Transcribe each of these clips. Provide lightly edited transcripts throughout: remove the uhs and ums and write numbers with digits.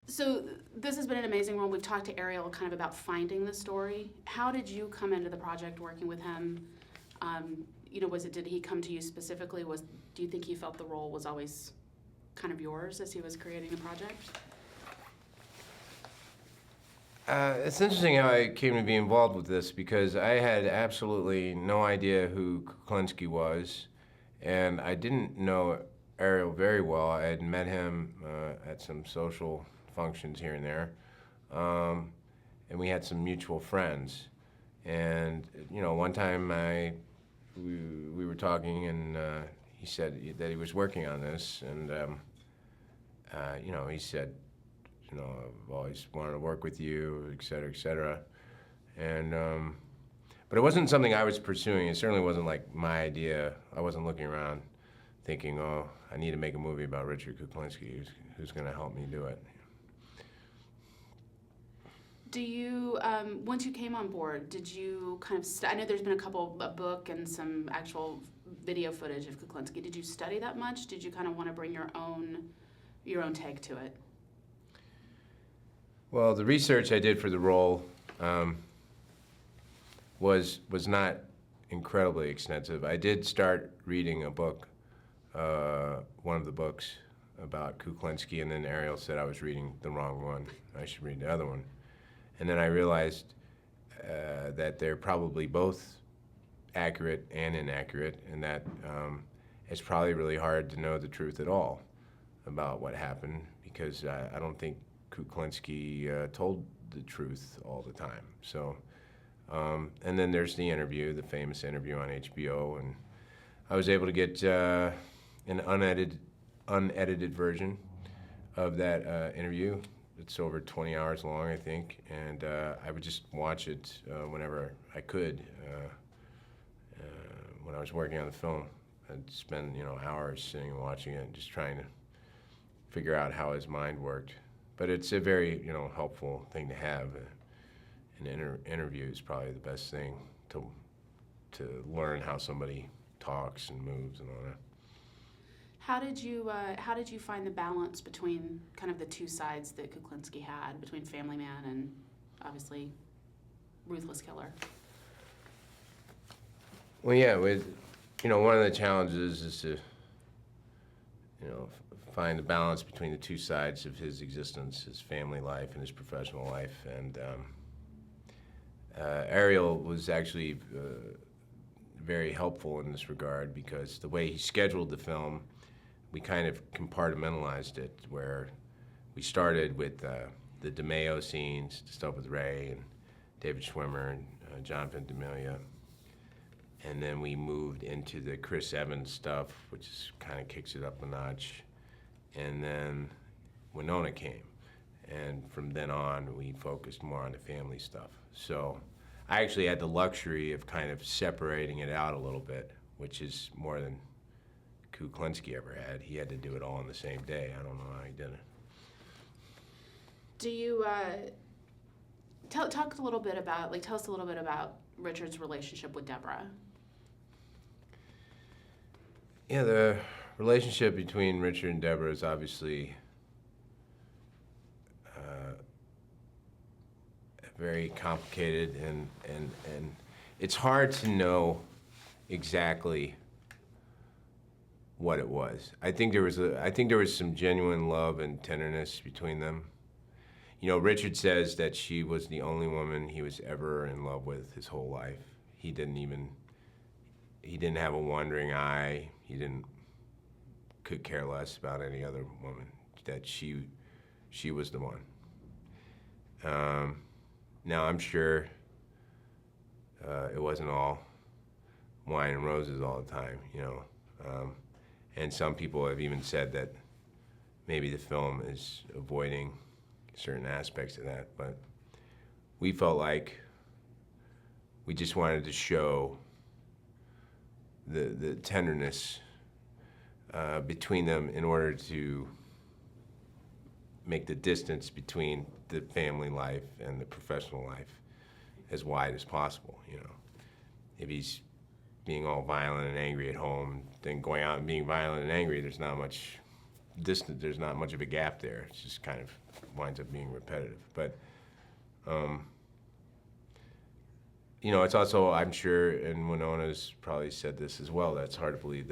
So this has been an amazing one. We've talked to Ariel kind of about finding the story. How did you come into the project working with him? Did he come to you specifically? Do you think he felt the role was always kind of yours as he was creating the project? It's interesting how I came to be involved with this because I had absolutely no idea who Kuklinski was, and I didn't know Ariel very well. I had met him at some social functions here and there, and we had some mutual friends. And one time we were talking, and he said that he was working on this, and he said, I've always wanted to work with you, et cetera, et cetera. And, but it wasn't something I was pursuing. It certainly wasn't like my idea. I wasn't looking around thinking, oh, I need to make a movie about Richard Kuklinski. Who's going to help me do it? Do you, once you came on board, did you kind of, I know there's been a book and some actual video footage of Kuklinski. Did you study that much? Did you kind of want to bring your own take to it? Well, the research I did for the role was not incredibly extensive. I did start reading a book, one of the books about Kuklinski, and then Ariel said I was reading the wrong one. I should read the other one. And then I realized that they're probably both accurate and inaccurate, and that it's probably really hard to know the truth at all about what happened, because I don't think Kuklinski told the truth all the time. So, and then there's the interview, the famous interview on HBO, and I was able to get an unedited version of that interview. It's over 20 hours long, I think, and I would just watch it whenever I could. When I was working on the film, I'd spend hours sitting and watching it and just trying to figure out how his mind worked. But it's a very helpful thing to have. An interview is probably the best thing to learn how somebody talks and moves and all that. How did you find the balance between kind of the two sides that Kuklinski had, between family man and obviously ruthless killer? Well, yeah, one of the challenges is to find the balance between the two sides of his existence, his family life and his professional life. And Ariel was actually very helpful in this regard, because the way he scheduled the film, we kind of compartmentalized it, where we started with the DeMeo scenes, the stuff with Ray and David Schwimmer and Jonathan D'Amelia. And then we moved into the Chris Evans stuff, which kind of kicks it up a notch. And then Winona came. And from then on, we focused more on the family stuff. So I actually had the luxury of kind of separating it out a little bit, which is more than Kuklinski ever had. He had to do it all on the same day. I don't know how he did it. Do you tell us a little bit about Richard's relationship with Deborah? Yeah, the relationship between Richard and Deborah is obviously very complicated, and it's hard to know exactly what it was. I think there was some genuine love and tenderness between them. Richard says that she was the only woman he was ever in love with his whole life. He didn't have a wandering eye. Could care less about any other woman. That she was the one. Now I'm sure it wasn't all wine and roses all the time, and some people have even said that maybe the film is avoiding certain aspects of that, but we felt like we just wanted to show the tenderness between them in order to make the distance between the family life and the professional life as wide as possible. If he's being all violent and angry at home, then going out and being violent and angry, there's not much distant. There's not much of a gap there. It just kind of winds up being repetitive. But you know, it's also, I'm sure, and Winona's probably said this as well, that it's hard to believe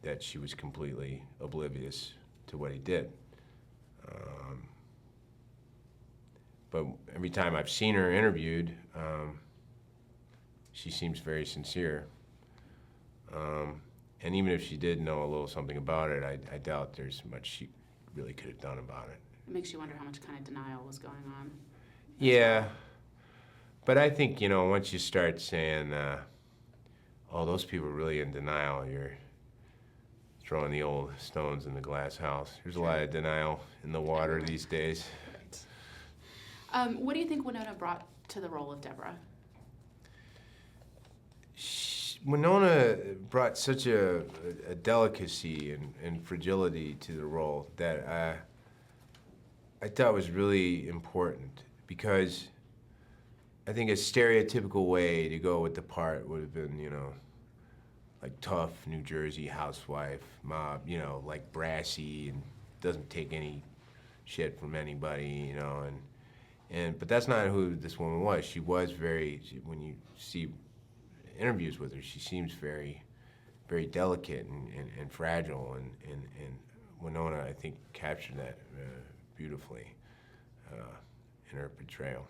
that she was completely oblivious to what he did. But every time I've seen her interviewed, she seems very sincere. And even if she did know a little something about it, I doubt there's much she really could have done about it. It makes you wonder how much kind of denial was going on. Yeah. But I think, you know, once you start saying, oh, those people are really in denial, you're throwing the old stones in the glass house. There's a lot of denial in the water these days. What do you think Winona brought to the role of Deborah? Winona brought such a delicacy and fragility to the role that I thought was really important, because I think a stereotypical way to go with the part would have been, you know, like tough New Jersey housewife, mob, you know, like brassy and doesn't take any shit from anybody, you know, but that's not who this woman was. She was when you see interviews with her, she seems very, very delicate and fragile, and Winona, I think, captured that beautifully in her portrayal.